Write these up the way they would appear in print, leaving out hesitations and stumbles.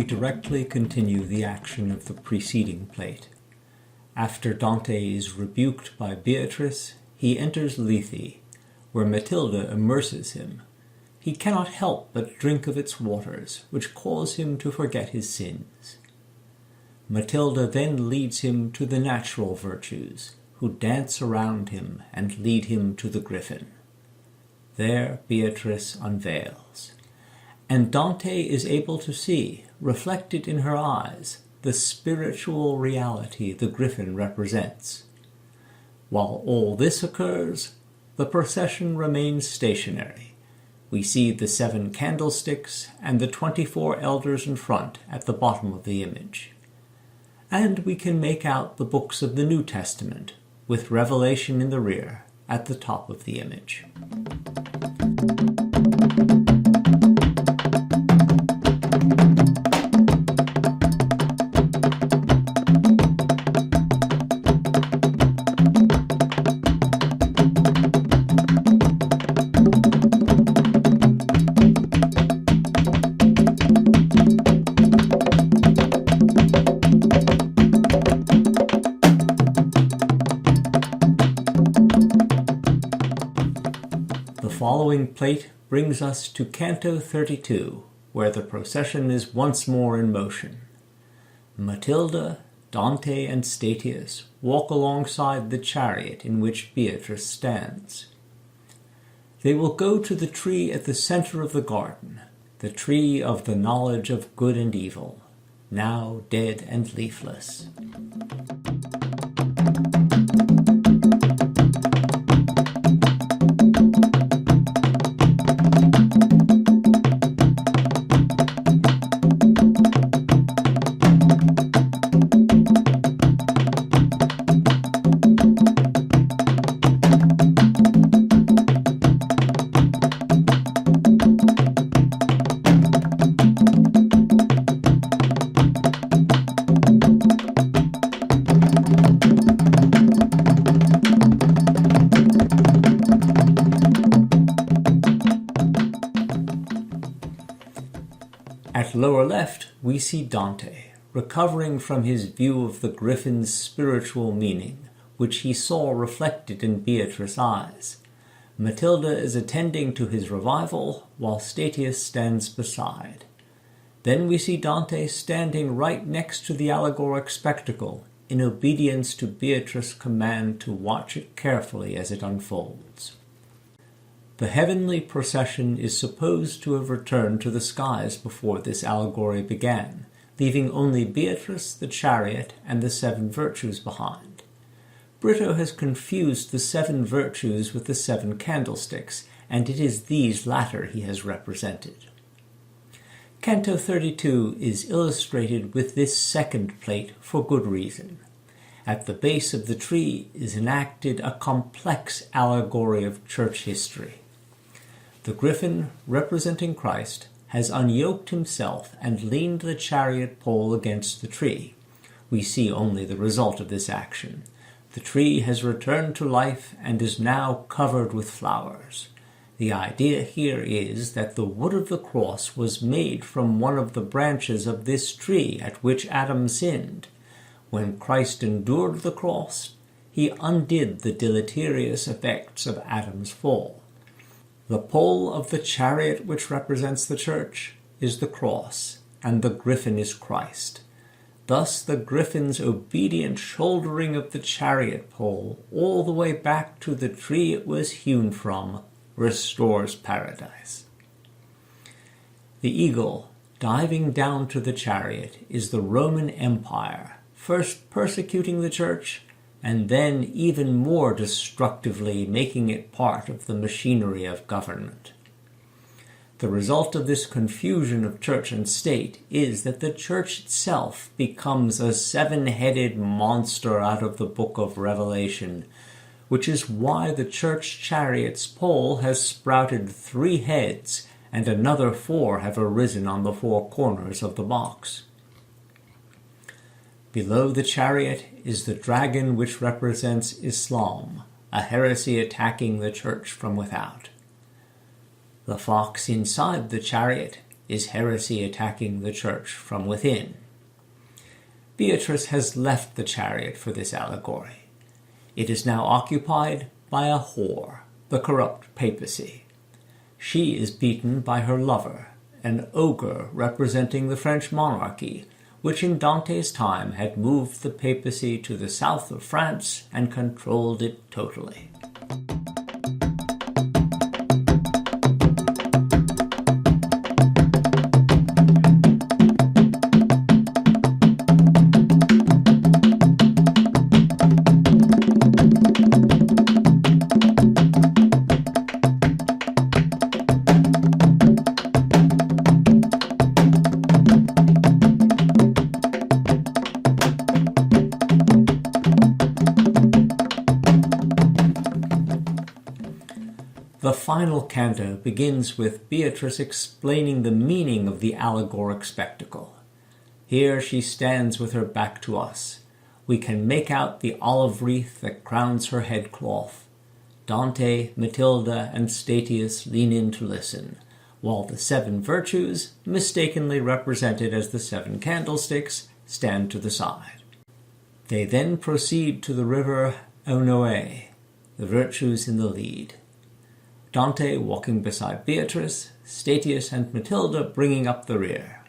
we directly continue the action of the preceding plate. After Dante is rebuked by Beatrice, he enters Lethe, where Matilda immerses him. He cannot help but drink of its waters, which cause him to forget his sins. Matilda then leads him to the natural virtues, who dance around him and lead him to the griffin. There Beatrice unveils, and Dante is able to see, reflected in her eyes, the spiritual reality the griffin represents. While all this occurs, the procession remains stationary. We see the 7 candlesticks and the 24 elders in front at the bottom of the image. And we can make out the books of the New Testament, with Revelation in the rear at the top of the image. The following plate brings us to Canto 32, where the procession is once more in motion. Matilda, Dante, and Statius walk alongside the chariot in which Beatrice stands. They will go to the tree at the center of the garden, the tree of the knowledge of good and evil, now dead and leafless. At lower left, we see Dante, recovering from his view of the griffin's spiritual meaning, which he saw reflected in Beatrice's eyes. Matilda is attending to his revival, while Statius stands beside. Then we see Dante standing right next to the allegoric spectacle, in obedience to Beatrice's command to watch it carefully as it unfolds. The heavenly procession is supposed to have returned to the skies before this allegory began, leaving only Beatrice, the chariot, and the 7 virtues behind. Britto has confused the 7 virtues with the 7 candlesticks, and it is these latter he has represented. Canto 32 is illustrated with this second plate for good reason. At the base of the tree is enacted a complex allegory of church history. The griffin, representing Christ, has unyoked himself and leaned the chariot pole against the tree. We see only the result of this action. The tree has returned to life and is now covered with flowers. The idea here is that the wood of the cross was made from one of the branches of this tree at which Adam sinned. When Christ endured the cross, he undid the deleterious effects of Adam's fall. The pole of the chariot which represents the church is the cross, and the griffin is Christ. Thus the griffin's obedient shouldering of the chariot pole all the way back to the tree it was hewn from restores paradise. The eagle, diving down to the chariot, is the Roman Empire, first persecuting the church, and then even more destructively making it part of the machinery of government. The result of this confusion of church and state is that the church itself becomes a 7-headed monster out of the book of Revelation, which is why the church chariot's pole has sprouted 3 heads and another 4 have arisen on the 4 corners of the box. Below the chariot is the dragon which represents Islam, a heresy attacking the church from without. The fox inside the chariot is heresy attacking the church from within. Beatrice has left the chariot for this allegory. It is now occupied by a whore, the corrupt papacy. She is beaten by her lover, an ogre representing the French monarchy, which in Dante's time had moved the papacy to the south of France and controlled it totally. The final canto begins with Beatrice explaining the meaning of the allegoric spectacle. Here she stands with her back to us. We can make out the olive wreath that crowns her headcloth. Dante, Matilda, and Statius lean in to listen, while the 7 virtues, mistakenly represented as the 7 candlesticks, stand to the side. They then proceed to the river Aunoe, the virtues in the lead. Dante walking beside Beatrice, Statius and Matilda bringing up the rear.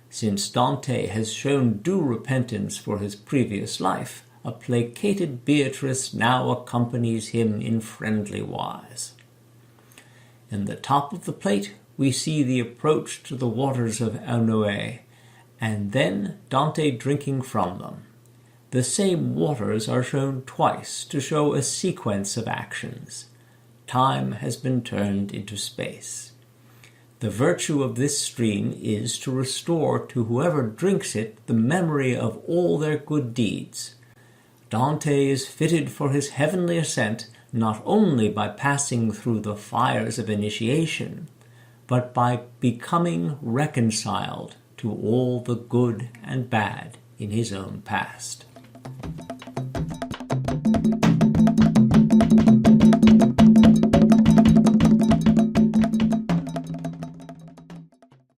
Since Dante has shown due repentance for his previous life, a placated Beatrice now accompanies him in friendly wise. In the top of the plate, we see the approach to the waters of Aunoe, and then Dante drinking from them. The same waters are shown twice to show a sequence of actions. Time has been turned into space. The virtue of this stream is to restore to whoever drinks it the memory of all their good deeds. Dante is fitted for his heavenly ascent not only by passing through the fires of initiation, but by becoming reconciled to all the good and bad in his own past.